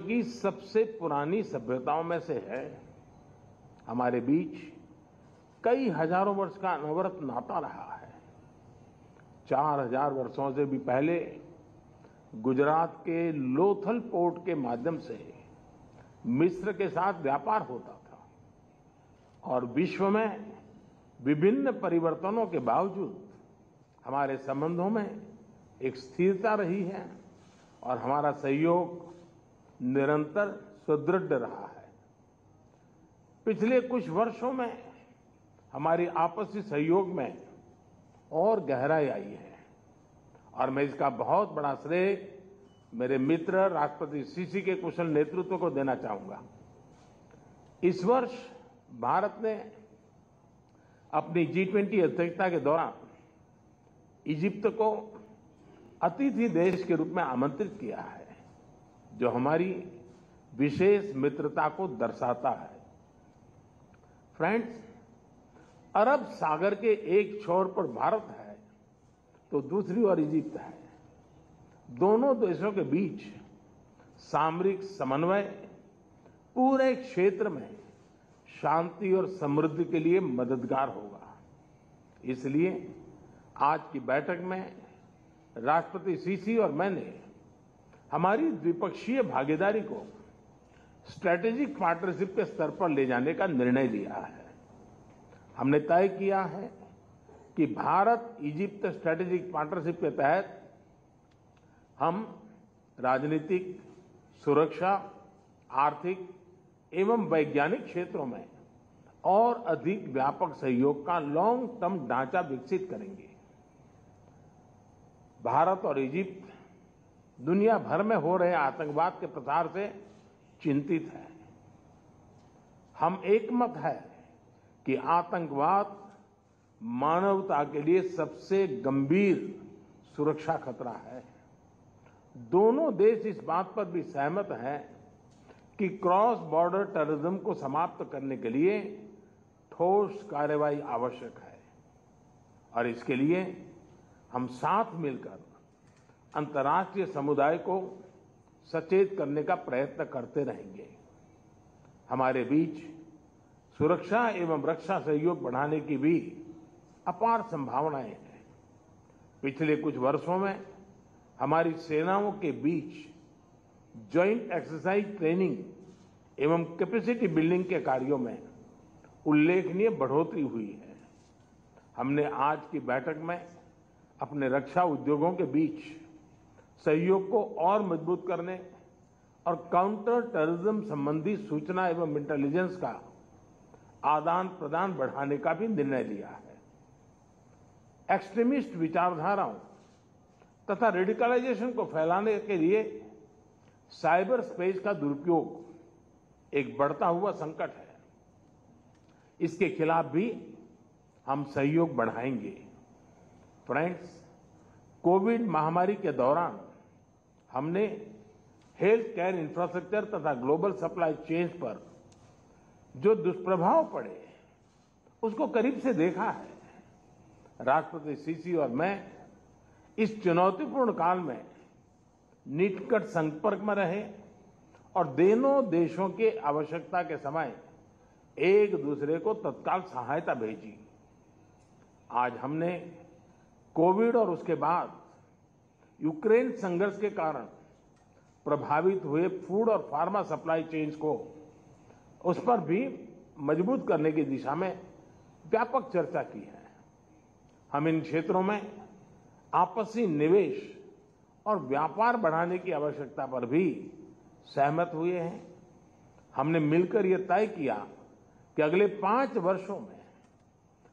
की सबसे पुरानी सभ्यताओं में से है। हमारे बीच कई हजारों वर्ष का अनवरत नाता रहा है। 4000 वर्षों से भी पहले गुजरात के लोथल पोर्ट के माध्यम से मिस्र के साथ व्यापार होता था और विश्व में विभिन्न परिवर्तनों के बावजूद हमारे संबंधों में एक स्थिरता रही है और हमारा सहयोग निरंतर सुदृढ़ रहा है। पिछले कुछ वर्षों में हमारी आपसी सहयोग में और गहराई आई है और मैं इसका बहुत बड़ा श्रेय मेरे मित्र राष्ट्रपति सीसी के कुशल नेतृत्व को देना चाहूंगा। इस वर्ष भारत ने अपनी G20 अध्यक्षता के दौरान इजिप्ट को अतिथि देश के रूप में आमंत्रित किया है, जो हमारी विशेष मित्रता को दर्शाता है। फ्रेंड्स, अरब सागर के एक छोर पर भारत है तो दूसरी ओर इजिप्ट है। दोनों देशों के बीच सामरिक समन्वय पूरे क्षेत्र में शांति और समृद्धि के लिए मददगार होगा। इसलिए आज की बैठक में राष्ट्रपति सीसी और मैंने हमारी द्विपक्षीय भागीदारी को स्ट्रेटेजिक पार्टनरशिप के स्तर पर ले जाने का निर्णय लिया है। हमने तय किया है कि भारत इजिप्ट स्ट्रेटेजिक पार्टनरशिप के तहत हम राजनीतिक, सुरक्षा, आर्थिक एवं वैज्ञानिक क्षेत्रों में और अधिक व्यापक सहयोग का लॉन्ग टर्म ढांचा विकसित करेंगे। भारत और इजिप्ट दुनिया भर में हो रहे आतंकवाद के प्रसार से चिंतित है। हम एकमत है कि आतंकवाद मानवता के लिए सबसे गंभीर सुरक्षा खतरा है। दोनों देश इस बात पर भी सहमत हैं कि क्रॉस बॉर्डर टेररिज्म को समाप्त करने के लिए ठोस कार्रवाई आवश्यक है और इसके लिए हम साथ मिलकर अंतर्राष्ट्रीय समुदाय को सचेत करने का प्रयत्न करते रहेंगे। हमारे बीच सुरक्षा एवं रक्षा सहयोग बढ़ाने की भी अपार संभावनाएं हैं। पिछले कुछ वर्षों में हमारी सेनाओं के बीच जॉइंट एक्सरसाइज ट्रेनिंग एवं कैपेसिटी बिल्डिंग के कार्यों में उल्लेखनीय बढ़ोतरी हुई है। हमने आज की बैठक में अपने रक्षा उद्योगों के बीच सहयोग को और मजबूत करने और काउंटर टेररिज्म संबंधी सूचना एवं इंटेलिजेंस का आदान प्रदान बढ़ाने का भी निर्णय लिया है। एक्सट्रीमिस्ट विचारधाराओं तथा रेडिकलाइजेशन को फैलाने के लिए साइबर स्पेस का दुरुपयोग एक बढ़ता हुआ संकट है। इसके खिलाफ भी हम सहयोग बढ़ाएंगे। फ्रेंड्स, कोविड महामारी के दौरान हमने हेल्थ केयर इंफ्रास्ट्रक्चर तथा ग्लोबल सप्लाई चेन्स पर जो दुष्प्रभाव पड़े उसको करीब से देखा है। राष्ट्रपति सीसी और मैं इस चुनौतीपूर्ण काल में निकट संपर्क में रहे और दोनों देशों के आवश्यकता के समय एक दूसरे को तत्काल सहायता भेजी। आज हमने कोविड और उसके बाद यूक्रेन संघर्ष के कारण प्रभावित हुए फूड और फार्मा सप्लाई चेन्स को उस पर भी मजबूत करने की दिशा में व्यापक चर्चा की है। हम इन क्षेत्रों में आपसी निवेश और व्यापार बढ़ाने की आवश्यकता पर भी सहमत हुए हैं। हमने मिलकर यह तय किया कि अगले 5 वर्षों में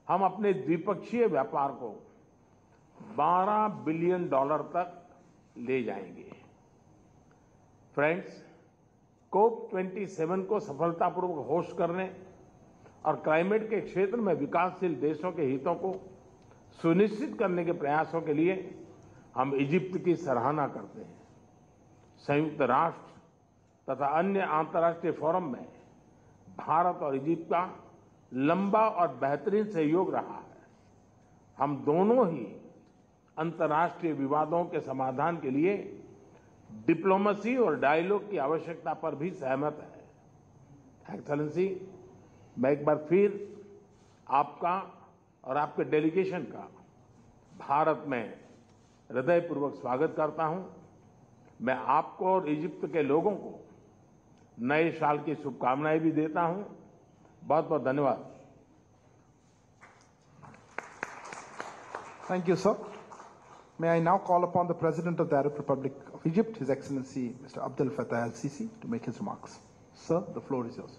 हम अपने द्विपक्षीय व्यापार को $12 बिलियन तक ले जाएंगे। फ्रेंड्स, COP27 को सफलतापूर्वक होस्ट करने और क्लाइमेट के क्षेत्र में विकासशील देशों के हितों को सुनिश्चित करने के प्रयासों के लिए हम इजिप्ट की सराहना करते हैं। संयुक्त राष्ट्र तथा अन्य अंतर्राष्ट्रीय फोरम में भारत और इजिप्ट का लंबा और बेहतरीन सहयोग रहा है। हम दोनों ही अंतर्राष्ट्रीय विवादों के समाधान के लिए डिप्लोमेसी और डायलॉग की आवश्यकता पर भी सहमत है। एक्सेलेंसी, मैं एक बार फिर आपका और आपके डेलीगेशन का भारत में हृदयपूर्वक स्वागत करता हूं। मैं आपको और इजिप्ट के लोगों को नए साल की शुभकामनाएं भी देता हूं। बहुत बहुत धन्यवाद। Thank you, sir. May I now call upon the President of the Arab Republic of Egypt, His Excellency Mr. Abdel Fattah al-Sisi, to make his remarks. Sir, the floor is yours.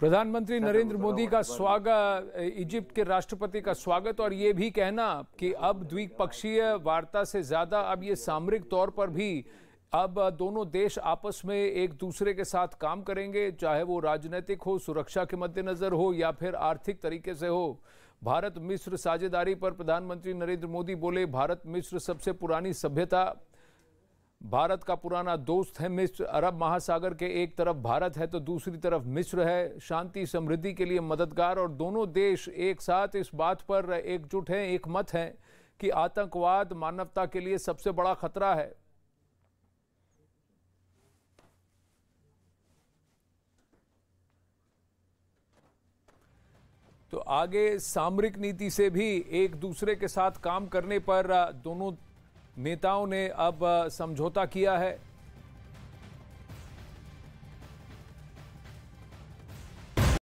प्रधानमंत्री नरेंद्र मोदी का स्वागत, Egypt के राष्ट्रपति का स्वागत, और ये भी कहना कि अब द्विपक्षीय वार्ता से ज्यादा अब ये सामरिक तौर पर भी अब दोनों देश आपस में एक दूसरे के साथ काम करेंगे, चाहे वो राजनीतिक हो, सुरक्षा के मद्देनजर हो या फिर आर्थिक तरीके से हो। भारत मिस्र साझेदारी पर प्रधानमंत्री नरेंद्र मोदी बोले, भारत मिस्र सबसे पुरानी सभ्यता, भारत का पुराना दोस्त है मिस्र। अरब महासागर के एक तरफ भारत है तो दूसरी तरफ मिस्र है। शांति समृद्धि के लिए मददगार, और दोनों देश एक साथ इस बात पर एकजुट हैं, एक मत हैं कि आतंकवाद मानवता के लिए सबसे बड़ा खतरा है। तो आगे सामरिक नीति से भी एक दूसरे के साथ काम करने पर दोनों नेताओं ने अब समझौता किया है।